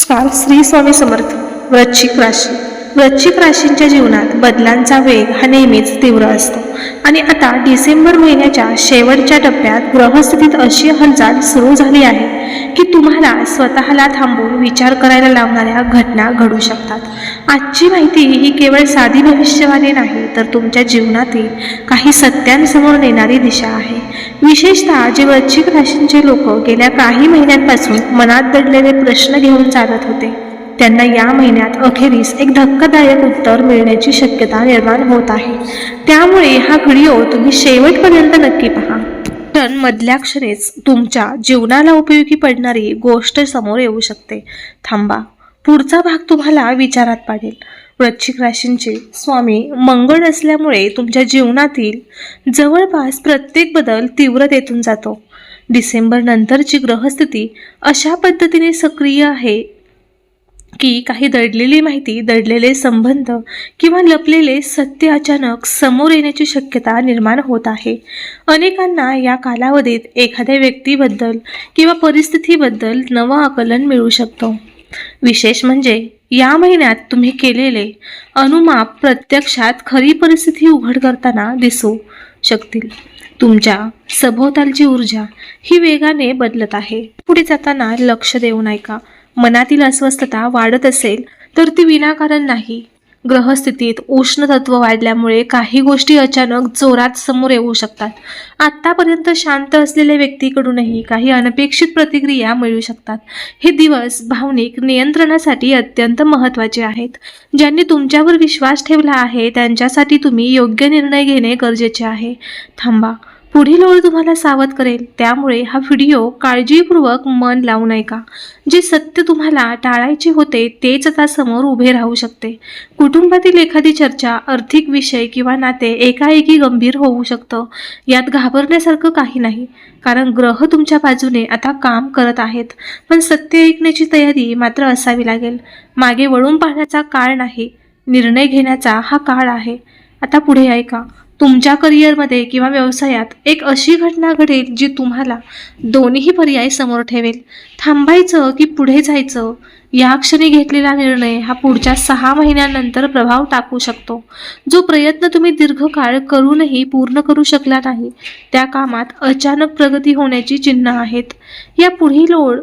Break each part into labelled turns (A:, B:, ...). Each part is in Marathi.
A: नमस्कार. श्री स्वामी समर्थ. वृश्चिक राशी. वृश्चिक राशींच्या जीवनात बदलांचा वेग हा नेहमीच तीव्र असतो आणि आता डिसेंबर महिन्याच्या शेवटच्या टप्प्यात ग्रहस्थितीत अशी हालचाल सुरू झाली आहे की तुम्हाला स्वतःला थांबून विचार करायला लावणाऱ्या घटना घडू शकतात. आजची माहिती ही केवळ साधी भविष्यवाणी नाही, तर तुमच्या जीवनातील काही सत्यांसमोर नेणारी दिशा आहे. विशेषतः जे वृश्चिक राशींचे लोक गेल्या काही महिन्यांपासून मनात दडलेले प्रश्न घेऊन चालत होते, त्यांना या महिन्यात अखेरीस एक धक्कादायक उत्तर मिळण्याची शक्यता निर्माण होत आहे. त्यामुळे हा व्हिडिओ तुम्ही शेवटपर्यंत नक्की पहा. कारण मधल्या क्षणीच तुमच्या जीवनाला उपयोगी पडणारी गोष्ट समोर येऊ शकते. थांबा, पुढचा भाग तुम्हाला विचारात पाडेल. वृश्चिक राशींचे स्वामी मंगळ असल्यामुळे तुमच्या जीवनातील जवळपास प्रत्येक बदल तीव्रतेतून जातो. डिसेंबर नंतरची ग्रहस्थिती अशा पद्धतीने सक्रिय आहे की काही दडलेली माहिती, दडलेले संबंध किंवा लपलेले सत्य अचानक समोर येण्याची शक्यता निर्माण होत आहे. अनेकांना या कालावधीत एखाद्या व्यक्तीबद्दल किंवा परिस्थितीबद्दल नवं आकलन मिळू शकतं. विशेष म्हणजे या महिन्यात तुम्ही केलेले अनुमाप प्रत्यक्षात खरी परिस्थिती उघड करताना दिसू शकतील. तुमच्या सभोवतालची ऊर्जा ही वेगाने बदलत आहे. पुढे जाताना लक्ष देऊ नये का? मनातील अस्वस्थता वाढत असेल तर ती विनाकारण नाही. ग्रहस्थितीत उष्ण तत्व वाढल्यामुळे काही गोष्टी अचानक जोरात समोर येऊ शकतात. आत्तापर्यंत शांत असलेल्या व्यक्तीकडूनही काही अनपेक्षित प्रतिक्रिया मिळू शकतात. हे दिवस भावनिक नियंत्रणासाठी अत्यंत महत्त्वाचे आहेत. ज्यांनी तुमच्यावर विश्वास ठेवला आहे त्यांच्यासाठी तुम्ही योग्य निर्णय घेणे गरजेचे आहे. थांबा, पुढील ओळ तुम्हाला सावध करेल. त्यामुळे हा व्हिडिओ काळजीपूर्वक मन लावू नये का? जे सत्य तुम्हाला टाळायचे होते तेच आता समोर उभे राहू शकते. कुटुंबातील एखादी चर्चा, आर्थिक विषय किंवा नाते एकाएकी गंभीर होऊ शकतं. यात घाबरण्यासारखं काही नाही, कारण ग्रह तुमच्या बाजूने आता काम करत आहेत. पण सत्य ऐकण्याची तयारी मात्र असावी लागेल. मागे वळून पाहण्याचा काळ नाही, निर्णय घेण्याचा हा काळ आहे. आता पुढे ऐका. तुमच्या करिअरमध्ये किंवा व्यवसायात एक अशी घटना घडेल जी तुम्हाला दोन्ही पर्याय समोर ठेवेल. थांबायचं की पुढे जायचं, या क्षणी घेतलेला निर्णय हा पुढच्या 6 महिन्यांनंतर प्रभाव टाकू शकतो. जो प्रयत्न तुम्ही दीर्घकाळ करूनही पूर्ण करू शकला नाही, त्या कामात अचानक प्रगती होण्याची चिन्ह आहेत. या पुढील ओळ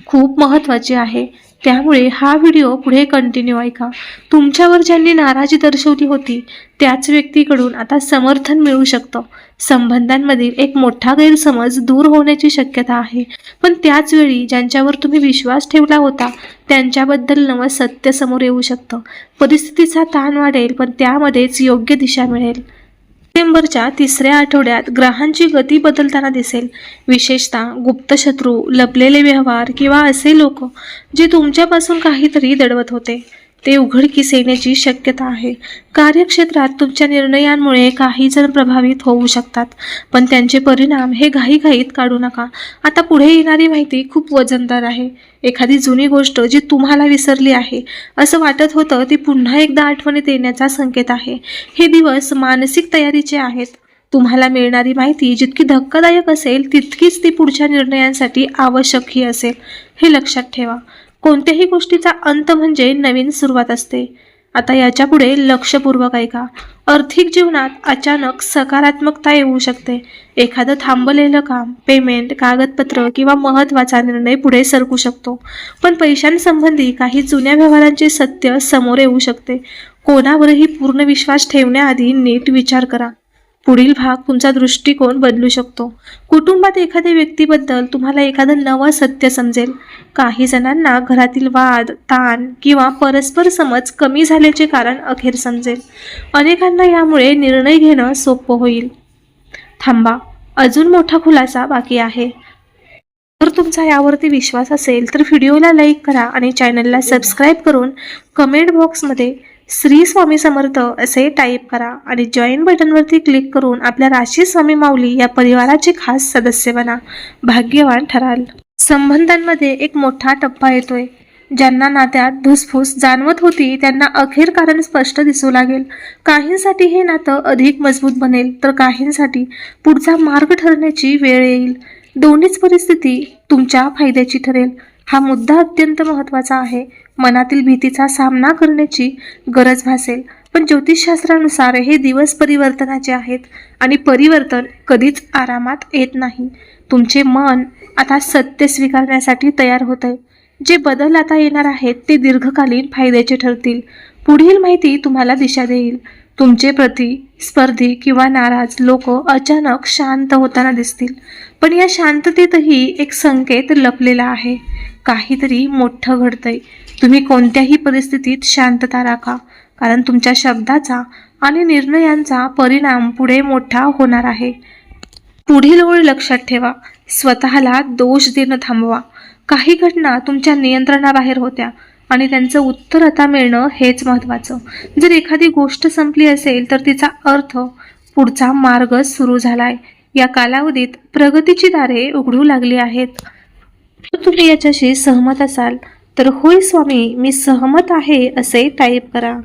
A: खूप महत्त्वाची आहे, त्यामुळे हा व्हिडिओ पुढे कंटिन्यू ऐका. तुमच्यावर ज्यांनी नाराजी दर्शवली होती त्याच व्यक्तीकडून आता समर्थन मिळू शकतं. संबंधांमधील एक मोठा गैरसमज दूर होण्याची शक्यता आहे. पण त्याच वेळी ज्यांच्यावर तुम्ही विश्वास ठेवला होता त्यांच्याबद्दल नवं सत्य समोर येऊ शकतं. परिस्थितीचा ताण वाढेल, पण त्यामध्येच योग्य दिशा मिळेल. डिसेंबरच्या 3ऱ्या आठवड्यात ग्रहांची गती बदलताना दिसेल. विशेषतः गुप्त शत्रू, लपलेले व्यवहार किंवा असे लोक जे तुमच्यापासून काहीतरी दडवत होते ते उघडकीस येण्याची शक्यता आहे. कार्यक्षेत्रात तुमच्या निर्णयांमुळे काही जण प्रभावित होऊ शकतात, पण त्यांचे परिणाम हे घाईघाईत काढू नका. आता पुढे येणारी माहिती खूप वजनदार आहे. एखादी जुनी गोष्ट जी तुम्हाला विसरली आहे असं वाटत होतं ती पुन्हा एकदा आठवणीत येण्याचा संकेत आहे. हे दिवस मानसिक तयारीचे आहेत. तुम्हाला मिळणारी माहिती जितकी धक्कादायक असेल तितकीच ती पुढच्या निर्णयांसाठी आवश्यकही असेल, हे लक्षात ठेवा. कोणत्याही गोष्टीचा अंत म्हणजे नवीन सुरुवात असते. आता याच्या पुढे लक्षपूर्वक ऐका. आर्थिक जीवनात अचानक सकारात्मकता येऊ शकते. एखादं थांबलेलं काम, पेमेंट, कागदपत्र किंवा महत्त्वाचा निर्णय पुढे सरकू शकतो. पण पैशांसंबंधी काही जुन्या व्यवहारांचे सत्य समोर येऊ शकते. कोणावरही पूर्ण विश्वास ठेवण्याआधी नीट विचार करा. पुढील भाग तुमचा दृष्टिकोन बदलू शकतो. कुटुंबात एखाद्या व्यक्तीबद्दल तुम्हाला एखादं नवं सत्य समजेल. काही जणांना घरातील वाद, ताण किंवा परस्पर समज कमी झाल्याचे कारण अखेर समजेल. अनेकांना यामुळे निर्णय घेणं सोपं होईल. थांबा, अजून मोठा खुलासा बाकी आहे. जर तुमचा यावरती विश्वास असेल तर व्हिडिओला लाईक करा आणि चॅनलला सबस्क्राईब करून कमेंट बॉक्समध्ये श्री स्वामी समर्थ असे टाईप करा आणि जॉईन बटनवरती क्लिक करून आपल्या राशी स्वामी माऊली या परिवाराचे खास सदस्य बना. भाग्यवान ठराल. संबंधांमध्ये एक मोठा टप्पा येतोय. ज्यांना नात्यात धुसफूस जाणवत होती त्यांना अखेर कारण स्पष्ट दिसू लागेल. काहींसाठी हे नातं अधिक मजबूत बनेल, तर काहींसाठी पुढचा मार्ग ठरण्याची वेळ येईल. दोन्हीच परिस्थिती तुमच्या फायद्याची ठरेल. हा मुद्दा अत्यंत महत्त्वाचा आहे. मनातील भीतीचा सामना करण्याची गरज भासेल, पण ज्योतिषशास्त्रानुसार हे दिवस परिवर्तनाचे आहेत आणि परिवर्तन कधीच आरामात येत नाही. तुमचे मन आता सत्य स्वीकारण्यासाठी तयार होते. जे बदल आता येणार आहेत ते दीर्घकालीन फायद्याचे ठरतील. पुढील माहिती तुम्हाला दिशा देईल. तुमचे प्रतिस्पर्धी किंवा नाराज लोक अचानक शांत होताना दिसतील, पण या शांततेतही एक संकेत लपलेला आहे. काहीतरी मोठं घडतंय. तुम्ही कोणत्याही परिस्थितीत शांतता राखा, कारण तुमच्या शब्दाचा आणि निर्णयांचा परिणाम पुढे मोठा होणार आहे. पुढील ओळ लक्षात ठेवा. स्वतःला दोष देणं थांबवा. काही घटना तुमच्या नियंत्रणाबाहेर होत्या आणि त्यांचं उत्तर आता मिळणं हेच महत्त्वाचं. जर एखादी गोष्ट संपली असेल तर तिचा अर्थ पुढचा मार्ग सुरू झालाय. या कालावधीत प्रगतीची दारे उघडू लागली आहेत. जर तुम्ही याच्याशी सहमत असाल तर होय स्वामी, मी सहमत आहे असे टाईप करा.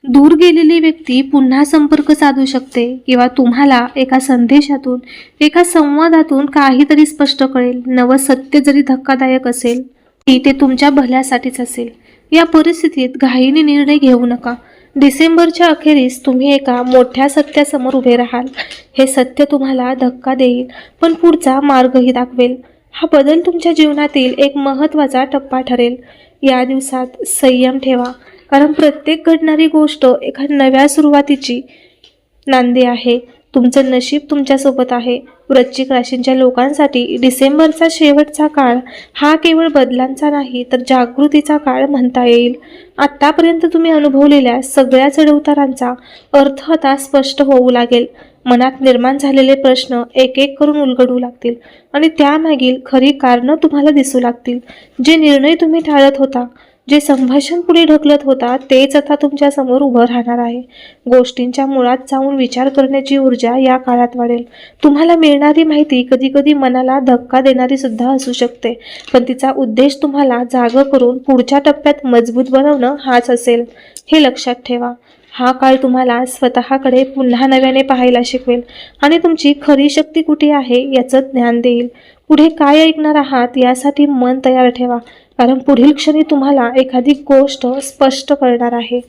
A: दूर गेलेली व्यक्ती पुन्हा संपर्क साधू शकते किंवा तुम्हाला एका संदेशातून, एका संवादातून काहीतरी स्पष्ट कळेल. नवं सत्य जरी धक्कादायक असेल ते तुमच्या भल्यासाठीच असेल. या परिस्थितीत घाईने निर्णय घेऊ नका. डिसेंबरच्या अखेरीस तुम्ही एका मोठ्या सत्यासमोर उभे राहाल. हे सत्य तुम्हाला धक्का देईल, पण पुढचा मार्गही दाखवेल. हा बदल तुमच्या जीवनातील एक महत्त्वाचा टप्पा ठरेल. या दिवसात संयम ठेवा, कारण प्रत्येक घडणारी गोष्ट एका नव्या सुरुवातीची नांदी आहे. तुमचं नशीब तुमच्यासोबत आहे. वृश्चिक राशींच्या लोकांसाठी डिसेंबरचा शेवटचा काळ हा केवळ बदलांचा नाही तर जागृतीचा काळ म्हणता येईल. आत्तापर्यंत तुम्ही अनुभवलेल्या सगळ्या चढउतारांचा अर्थ आता स्पष्ट होऊ लागेल. मनात निर्माण झालेले प्रश्न एक एक करून उलगडू लागतील आणि त्यामागील खरी कारणं तुम्हाला दिसू लागतील. जे निर्णय तुम्ही टाळत होता, जे संभाषण पुढे ढकलत होता, तेच आता तुमच्या समोर उभं राहणार आहे. गोष्टींच्या मुळात जाऊन विचार करण्याची ऊर्जा या काळात वाढेल. तुम्हाला मिळणारी माहिती कधी कधी मनाला धक्का देणारी सुद्धा असू शकते, पण तिचा उद्देश तुम्हाला जागं करून पुढच्या टप्प्यात मजबूत बनवणं हाच असेल. हे लक्षात ठेवा. हा काळ तुम्हाला स्वतःकडे पुन्हा नव्याने पाहायला शिकवेल आणि तुमची खरी शक्ती कुठे आहे याचं ज्ञान देईल. पुढे काय ऐकणार आहात यासाठी मन तयार ठेवा, कारण पुढील क्षणी तुम्हाला एखादी गोष्ट स्पष्ट कळणार आहे.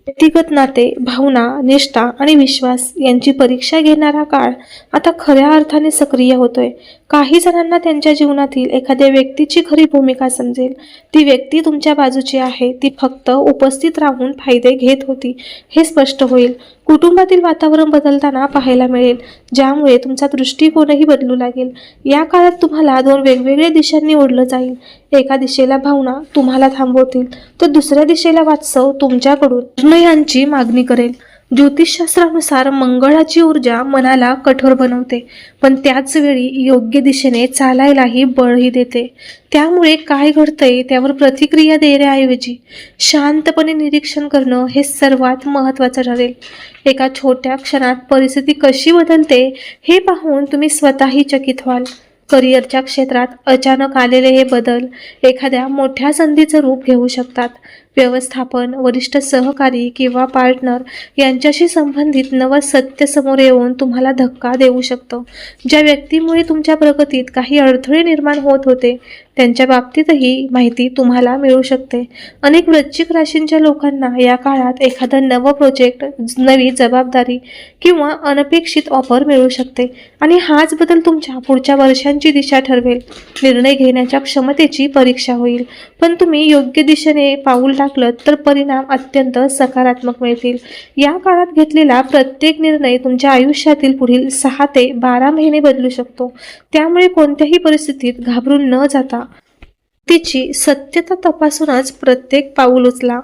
A: व्यक्तिगत नाते, भावना, निष्ठा आणि विश्वास यांची परीक्षा घेणारा काळ आता खऱ्या अर्थाने सक्रिय होतोय. काही जणांना त्यांच्या जीवनातील एखाद्या व्यक्तीची खरी भूमिका समजेल. ती व्यक्ती तुमच्या बाजूची आहे, ती फक्त उपस्थित राहून फायदे घेत होती हे स्पष्ट होईल. कुटुंबातील वातावरण बदलताना पाहायला मिळेल, ज्यामुळे तुमचा दृष्टिकोनही बदलू लागेल. या काळात तुम्हाला दोन वेगवेगळ्या दिशांनी ओढलं जाईल. एका दिशेला भावना तुम्हाला थांबवतील तर दुसऱ्या दिशेला वास्तव तुमच्याकडून निर्णयांची मागणी करेल. ज्योतिषशास्त्रानुसार मंगळाची ऊर्जा मनाला कठोर बनवते, पण त्याच वेळी योग्य दिशेने चालायलाही बळही देते. त्यामुळे काय घडतंय त्यावर प्रतिक्रिया देण्याऐवजी शांतपणे निरीक्षण करणं हे सर्वात महत्त्वाचं ठरेल. एका छोट्या क्षणात परिस्थिती कशी बदलते हे पाहून तुम्ही स्वतःही चकित व्हाल. करिअरच्या क्षेत्रात अचानक आलेले हे बदल एखाद्या मोठ्या संधीचं रूप घेऊ शकतात. व्यवस्थापन, वरिष्ठ सहकारी किंवा पार्टनर यांच्याशी संबंधित नवं सत्य समोर येऊन तुम्हाला धक्का देऊ शकतं. ज्या व्यक्तीमुळे तुमच्या प्रगतीत काही अडथळे निर्माण होत होते त्यांच्या बाबतीतही माहिती तुम्हाला मिळू शकते. अनेक वृश्चिक राशींच्या लोकांना या काळात एखादं नवं प्रोजेक्ट, नवी जबाबदारी किंवा अनपेक्षित ऑफर मिळू शकते आणि हाच बदल तुमच्या पुढच्या वर्षांची दिशा ठरवेल. निर्णय घेण्याच्या क्षमतेची परीक्षा होईल, पण तुम्ही योग्य दिशेने पाऊल टाकलं तर परिणाम अत्यंत सकारात्मक मिळतील. या काळात घेतलेला प्रत्येक निर्णय तुमच्या आयुष्यातील पुढील 6 ते 12 महिने बदलू शकतो. त्यामुळे कोणत्याही परिस्थितीत घाबरून न जाता तिची सत्यता तपासूनच प्रत्येक पाऊल उचला.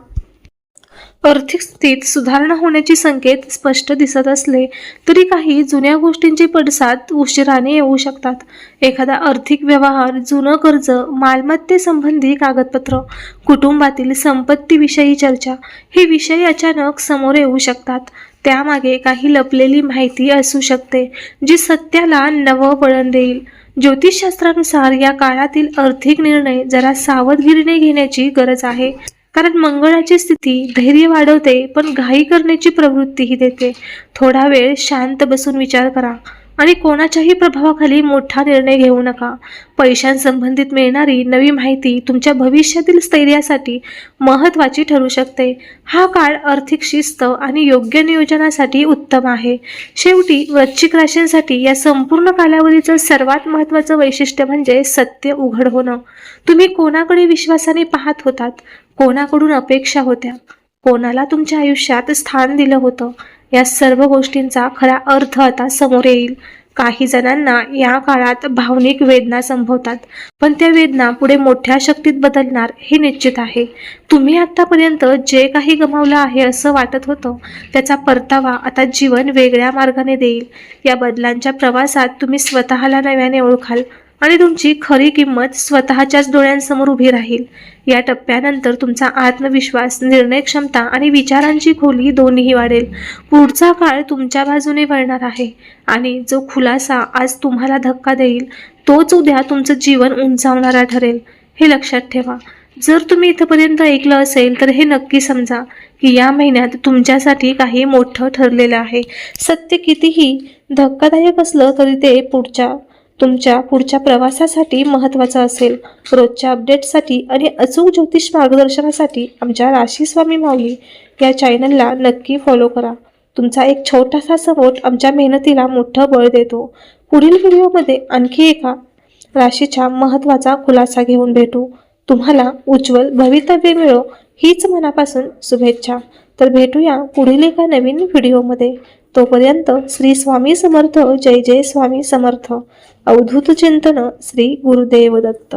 A: आर्थिक स्थितीत सुधारणा होण्याचे संकेत स्पष्ट दिसत असले तरी काही जुन्या गोष्टींचे पडसाद उशिराने येऊ शकतात. एखादा आर्थिक व्यवहार, जुनं कर्ज, मालमत्तेसंबंधी कागदपत्र, कुटुंबातील संपत्तीविषयी चर्चा हे विषय अचानक समोर येऊ शकतात. त्यामागे काही लपलेली माहिती असू शकते जी सत्याला नवं वळण देईल. ज्योतिषशास्त्रानुसार या काळातील आर्थिक निर्णय जरा सावधगिरीने घेण्याची गरज आहे, कारण मंगळाची स्थिती धैर्य वाढवते पण घाई करण्याची प्रवृत्तीही देते. थोडा वेळ शांत बसून विचार करा. आणि कोणाच्याही प्रभावाखाली मोठा निर्णय घेऊ नका. पैशांसंबंधित मिळणारी नवी माहिती तुमच्या भविष्यातील स्थैर्यासाठी महत्त्वाची ठरू शकते. हा काळ आर्थिक शिस्त आणि योग्य नियोजनासाठी उत्तम आहे. शेवटी वृश्चिक राशींसाठी या संपूर्ण कालावधीचं सर्वात महत्त्वाचं वैशिष्ट्य म्हणजे सत्य उघड होणं. तुम्ही कोणाकडे विश्वासाने पाहत होतात, कोणाकडून अपेक्षा होत्या, कोणाला तुमच्या आयुष्यात स्थान दिलं होतं, या सर्व गोष्टींचा खरा अर्थ आता समोर येईल. काही जणांना या काळात भावनिक वेदना संभवतात, पण त्या वेदना पुढे मोठ्या शक्तीत बदलणार हे निश्चित आहे. तुम्ही आतापर्यंत जे काही गमावलं आहे असं वाटत होतं, त्याचा परतावा आता जीवन वेगळ्या मार्गाने देईल. या बदलांच्या प्रवासात तुम्ही स्वतःला नव्याने ओळखाल आणि तुमची खरी किंमत स्वतःच्याच डोळ्यांसमोर उभी राहील. या टप्प्यानंतर तुमचा आत्मविश्वास, निर्णय क्षमता आणि विचारांची खोली दोन्हीही वाढेल. पुढचा काळ तुमच्या बाजूने वळणार आहे आणि जो खुलासा आज तुम्हाला धक्का देईल तोच उद्या तुमचं जीवन उंचावणारा ठरेल. हे लक्षात ठेवा. जर तुम्ही इथपर्यंत ऐकलं असेल तर हे नक्की समजा की या महिन्यात तुमच्यासाठी काही मोठं ठरलेलं आहे. सत्य कितीही धक्कादायक असलं तरी ते तुमच्या पुढच्या प्रवासासाठी महत्त्वाचं असेल. रोजच्या अपडेट्ससाठी आणि अचूक ज्योतिष मार्गदर्शनासाठी आमच्या राशी स्वामी माऊली या चॅनलला नक्की फॉलो करा. तुमचा एक छोटासा सपोर्ट आमच्या मेहनतीला मोठं बळ देतो. पुढील व्हिडिओमध्ये आणखी एका राशीच्या महत्त्वाचा खुलासा घेऊन भेटू. तुम्हाला उज्ज्वल भवितव्य मिळो हीच मनापासून शुभेच्छा. तर भेटूया पुढील एका नवीन व्हिडिओमध्ये. तोपर्यंत श्री स्वामी समर्थ. जय जय स्वामी समर्थ. अवधूत चिंतन. श्री गुरुदेव दत्त.